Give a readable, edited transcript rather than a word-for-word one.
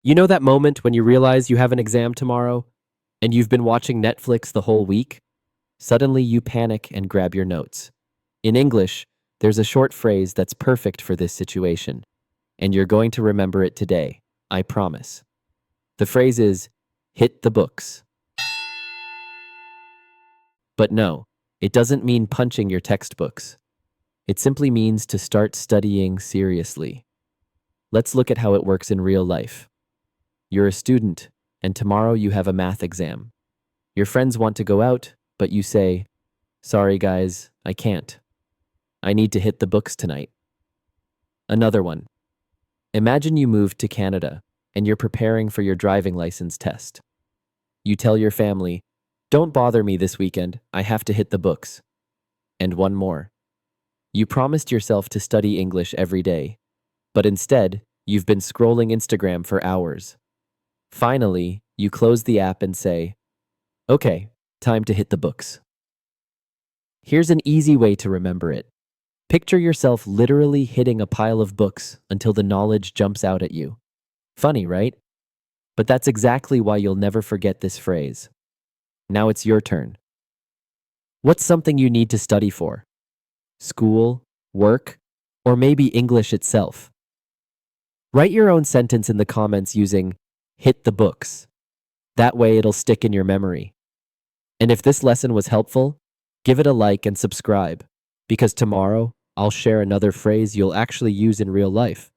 You know that moment when you realize you have an exam tomorrow and you've been watching Netflix the whole week? Suddenly you panic and grab your notes. In English, there's a short phrase that's perfect for this situation, and you're going to remember it today, I promise. The phrase is, hit the books. But no, it doesn't mean punching your textbooks. It simply means to start studying seriously. Let's look at how it works in real life. You're a student, and tomorrow you have a math exam. Your friends want to go out, but you say, sorry guys, I can't. I need to hit the books tonight. Another one. Imagine you moved to Canada and you're preparing for your driving license test. You tell your family, don't bother me this weekend, I have to hit the books. And one more. You promised yourself to study English every day, but instead, you've been scrolling Instagram for hours. Finally, you close the app and say, okay, time to hit the books. Here's an easy way to remember it. Picture yourself literally hitting a pile of books until the knowledge jumps out at you. Funny, right? But that's exactly why you'll never forget this phrase. Now it's your turn. What's something you need to study for? School, work, or maybe English itself? Write your own sentence in the comments using hit the books. That way it'll stick in your memory. And if this lesson was helpful, give it a like and subscribe, because tomorrow I'll share another phrase you'll actually use in real life.